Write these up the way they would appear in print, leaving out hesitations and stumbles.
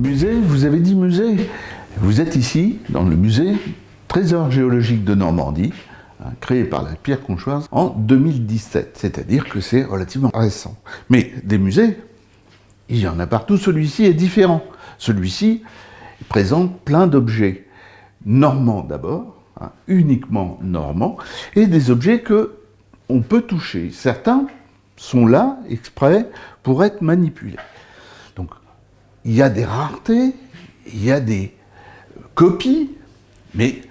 Musée, vous avez dit musée. Vous êtes ici, dans le musée Trésor géologique de Normandie, créé par la Pierre Conchoise en 2017, c'est-à-dire que c'est relativement récent. Mais des musées, il y en a partout, celui-ci est différent. Celui-ci présente plein d'objets normands d'abord, uniquement normands, et des objets que on peut toucher. Certains sont là exprès pour être manipulés. Donc, il y a des raretés, il y a des copies, mais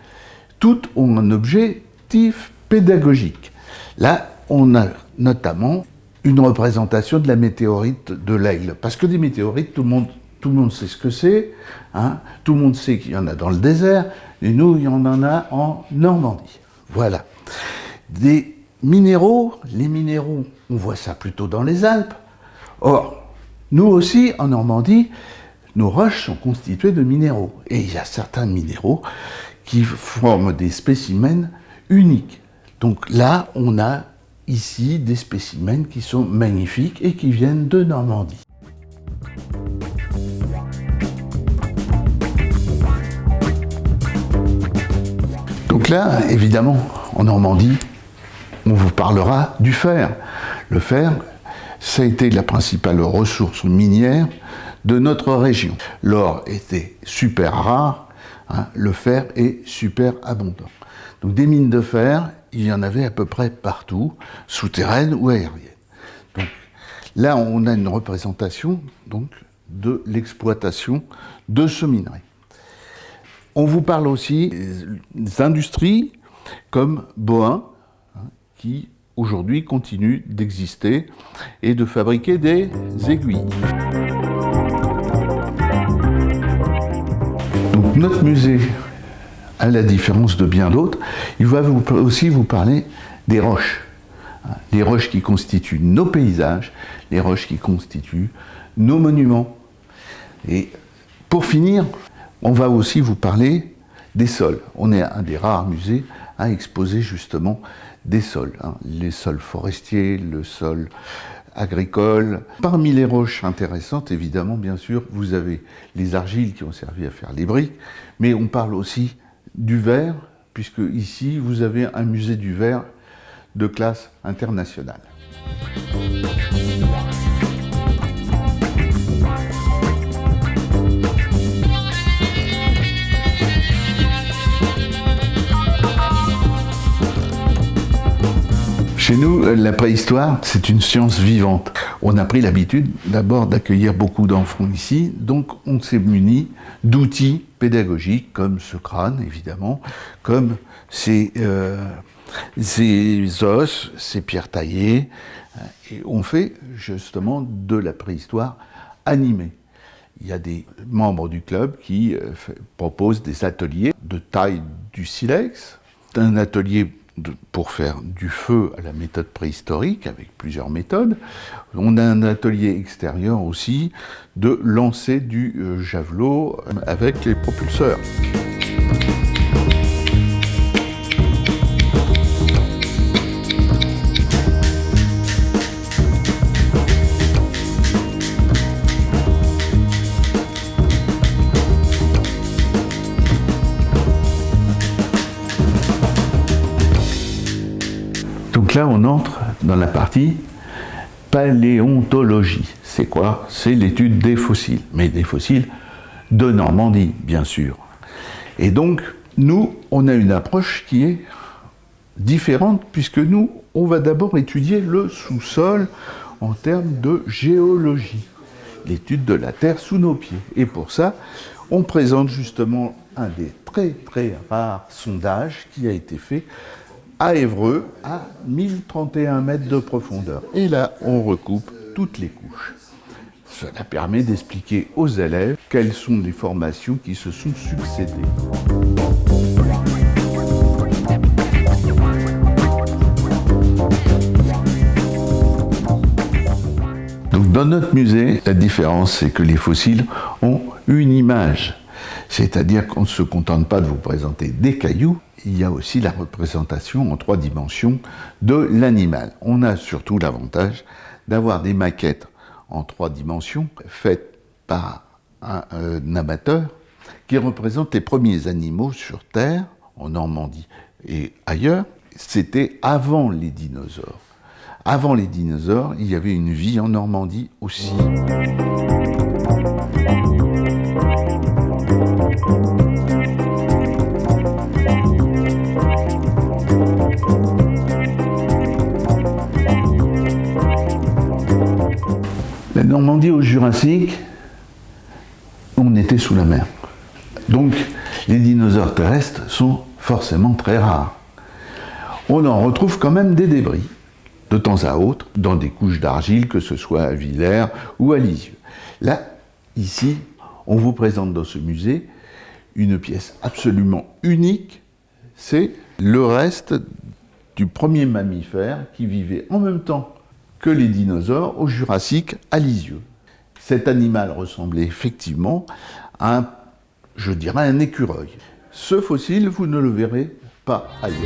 toutes ont un objectif pédagogique. Là, on a notamment une représentation de la météorite de l'Aigle. Parce que des météorites, tout le monde sait ce que c'est, tout le monde sait qu'il y en a dans le désert, et nous, il y en a en Normandie. Voilà. Des minéraux, les minéraux, on voit ça plutôt dans les Alpes. Or, nous aussi, en Normandie, nos roches sont constituées de minéraux. Et il y a certains minéraux qui forment des spécimens uniques. Donc là, on a ici des spécimens qui sont magnifiques et qui viennent de Normandie. Donc là, évidemment, en Normandie, on vous parlera du fer. Le fer, ça a été la principale ressource minière de notre région. L'or était super rare, le fer est super abondant. Donc des mines de fer, il y en avait à peu près partout, souterraines ou aériennes. Donc là, on a une représentation donc, de l'exploitation de ce minerai. On vous parle aussi des industries comme Bohain, qui aujourd'hui continuent d'exister et de fabriquer des aiguilles. Donc notre musée, à la différence de bien d'autres, il va aussi vous parler des roches. Les roches qui constituent nos paysages, les roches qui constituent nos monuments. Et pour finir, on va aussi vous parler des sols. On est un des rares musées à exposer justement des sols. Les sols forestiers, le sol agricole. Parmi les roches intéressantes, évidemment, bien sûr, vous avez les argiles qui ont servi à faire les briques, mais on parle aussi du verre, puisque ici, vous avez un musée du verre de classe internationale. Chez nous, la préhistoire, c'est une science vivante. On a pris l'habitude d'abord d'accueillir beaucoup d'enfants ici, donc on s'est muni d'outils pédagogiques comme ce crâne, évidemment, comme ces os, ces pierres taillées, et on fait justement de la préhistoire animée. Il y a des membres du club qui proposent des ateliers de taille du silex, un atelier pour faire du feu à la méthode préhistorique, avec plusieurs méthodes. On a un atelier extérieur aussi de lancer du javelot avec les propulseurs. Donc là, on entre dans la partie paléontologie. C'est quoi? C'est l'étude des fossiles, mais des fossiles de Normandie, bien sûr. Et donc, nous, on a une approche qui est différente, puisque nous, on va d'abord étudier le sous-sol en termes de géologie, l'étude de la Terre sous nos pieds. Et pour ça, on présente justement un des très très rares sondages qui a été fait à Évreux, à 1031 mètres de profondeur. Et là, on recoupe toutes les couches. Cela permet d'expliquer aux élèves quelles sont les formations qui se sont succédées. Donc, dans notre musée, la différence, c'est que les fossiles ont une image. C'est-à-dire qu'on ne se contente pas de vous présenter des cailloux, il y a aussi la représentation en 3 dimensions de l'animal. On a surtout l'avantage d'avoir des maquettes en 3 dimensions faites par un amateur qui représente les premiers animaux sur Terre, en Normandie et ailleurs. C'était avant les dinosaures. Avant les dinosaures, il y avait une vie en Normandie aussi. La Normandie au Jurassique, on était sous la mer. Donc, les dinosaures terrestres sont forcément très rares. On en retrouve quand même des débris, de temps à autre, dans des couches d'argile, que ce soit à Villers ou à Lisieux. Là, ici, on vous présente dans ce musée une pièce absolument unique. C'est le reste du premier mammifère qui vivait en même temps que les dinosaures au Jurassique à Lisieux. Cet animal ressemblait effectivement à un écureuil. Ce fossile, vous ne le verrez pas ailleurs.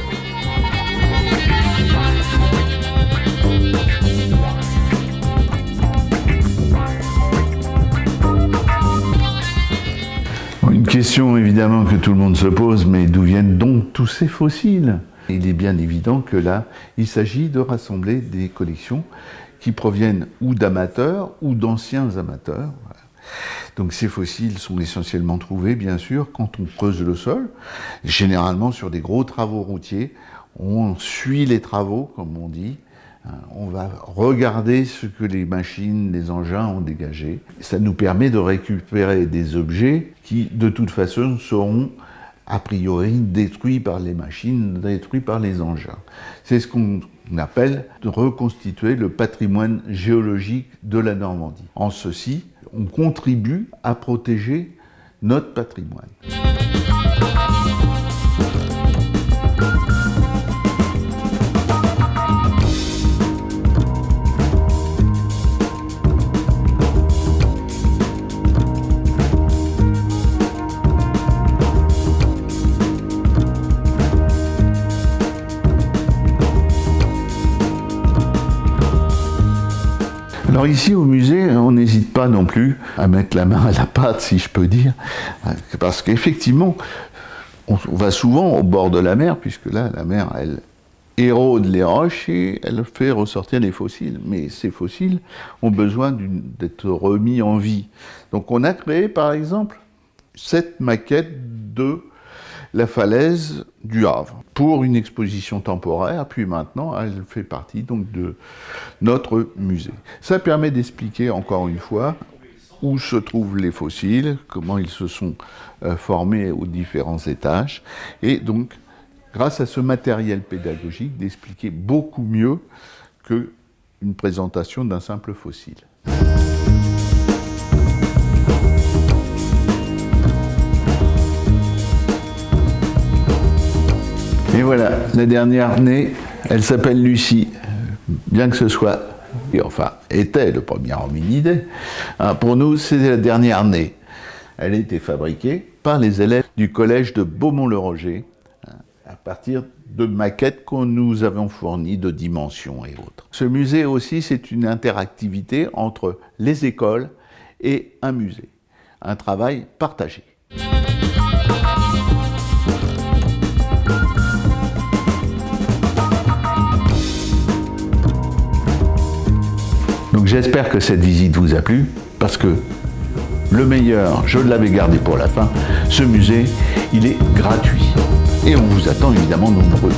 Une question évidemment que tout le monde se pose, mais d'où viennent donc tous ces fossiles ? Il est bien évident que là, il s'agit de rassembler des collections qui proviennent ou d'amateurs ou d'anciens amateurs. Donc ces fossiles sont essentiellement trouvés, bien sûr, quand on creuse le sol, généralement sur des gros travaux routiers. On suit les travaux, comme on dit. On va regarder ce que les machines, les engins ont dégagé. Ça nous permet de récupérer des objets qui, de toute façon, seront a priori détruits par les machines, détruits par les engins. C'est ce qu'on appelle de reconstituer le patrimoine géologique de la Normandie. En ceci, on contribue à protéger notre patrimoine. Alors ici au musée, on n'hésite pas non plus à mettre la main à la pâte, si je peux dire, parce qu'effectivement, on va souvent au bord de la mer, puisque là, la mer, elle érode les roches et elle fait ressortir les fossiles. Mais ces fossiles ont besoin d'être remis en vie. Donc on a créé, par exemple, cette maquette de la falaise du Havre pour une exposition temporaire, puis maintenant elle fait partie donc de notre musée. Ça permet d'expliquer encore une fois où se trouvent les fossiles, comment ils se sont formés aux différents étages, et donc grâce à ce matériel pédagogique d'expliquer beaucoup mieux qu'une présentation d'un simple fossile. Et voilà, la dernière née, elle s'appelle Lucie, bien que ce soit, était le premier hominidé. Pour nous, c'est la dernière née. Elle a été fabriquée par les élèves du collège de Beaumont-le-Roger, à partir de maquettes que nous avons fournies de dimensions et autres. Ce musée aussi, c'est une interactivité entre les écoles et un musée, un travail partagé. Donc j'espère que cette visite vous a plu, parce que le meilleur, je l'avais gardé pour la fin, ce musée, il est gratuit. Et on vous attend évidemment nombreux.